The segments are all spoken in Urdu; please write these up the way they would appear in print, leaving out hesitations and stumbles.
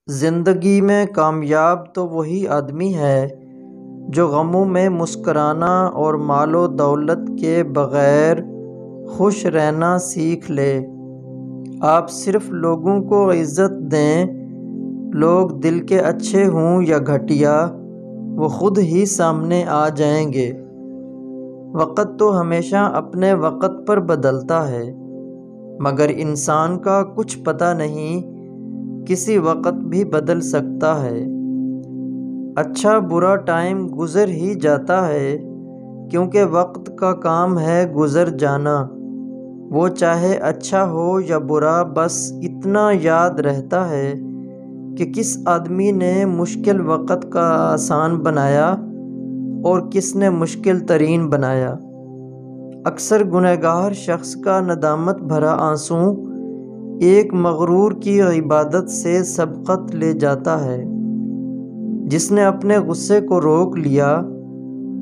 زندگی میں کامیاب تو وہی آدمی ہے جو غموں میں مسکرانا اور مال و دولت کے بغیر خوش رہنا سیکھ لے۔ آپ صرف لوگوں کو عزت دیں، لوگ دل کے اچھے ہوں یا گھٹیا، وہ خود ہی سامنے آ جائیں گے۔ وقت تو ہمیشہ اپنے وقت پر بدلتا ہے، مگر انسان کا کچھ پتہ نہیں، کسی وقت بھی بدل سکتا ہے۔ اچھا برا ٹائم گزر ہی جاتا ہے، کیونکہ وقت کا کام ہے گزر جانا۔ وہ چاہے اچھا ہو یا برا، بس اتنا یاد رہتا ہے کہ کس آدمی نے مشکل وقت کا آسان بنایا اور کس نے مشکل ترین بنایا۔ اکثر گنہگار شخص کا ندامت بھرا آنسو ایک مغرور کی عبادت سے سبقت لے جاتا ہے۔ جس نے اپنے غصے کو روک لیا،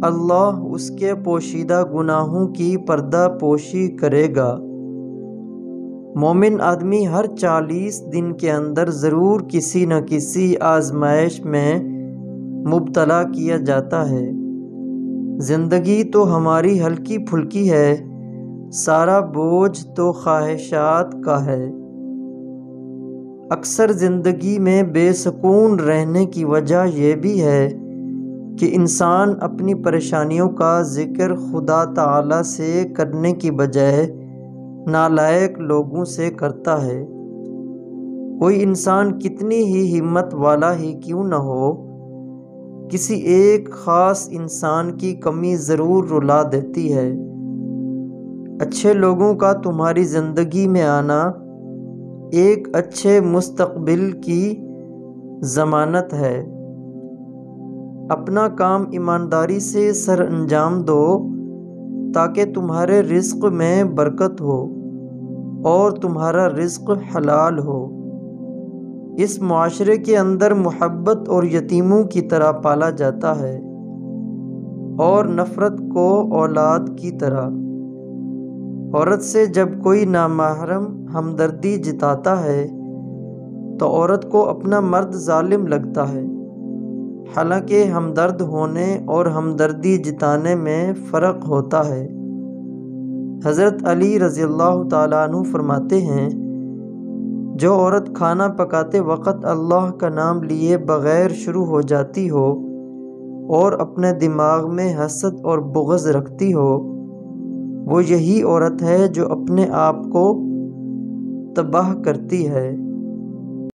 اللہ اس کے پوشیدہ گناہوں کی پردہ پوشی کرے گا۔ مومن آدمی ہر 40 دن کے اندر ضرور کسی نہ کسی آزمائش میں مبتلا کیا جاتا ہے۔ زندگی تو ہماری ہلکی پھلکی ہے، سارا بوجھ تو خواہشات کا ہے۔ اکثر زندگی میں بے سکون رہنے کی وجہ یہ بھی ہے کہ انسان اپنی پریشانیوں کا ذکر خدا تعالی سے کرنے کی بجائے نالائق لوگوں سے کرتا ہے۔ کوئی انسان کتنی ہی ہمت والا ہی کیوں نہ ہو، کسی ایک خاص انسان کی کمی ضرور رلا دیتی ہے۔ اچھے لوگوں کا تمہاری زندگی میں آنا ایک اچھے مستقبل کی ضمانت ہے۔ اپنا کام ایمانداری سے سر انجام دو تاکہ تمہارے رزق میں برکت ہو اور تمہارا رزق حلال ہو۔ اس معاشرے کے اندر محبت اور یتیموں کی طرح پالا جاتا ہے اور نفرت کو اولاد کی طرح۔ عورت سے جب کوئی نامحرم ہمدردی جتاتا ہے تو عورت کو اپنا مرد ظالم لگتا ہے، حالانکہ ہمدرد ہونے اور ہمدردی جتانے میں فرق ہوتا ہے۔ حضرت علی رضی اللہ تعالیٰ عنہ فرماتے ہیں، جو عورت کھانا پکاتے وقت اللہ کا نام لیے بغیر شروع ہو جاتی ہو اور اپنے دماغ میں حسد اور بغض رکھتی ہو، وہ یہی عورت ہے جو اپنے آپ کو تباہ کرتی ہے۔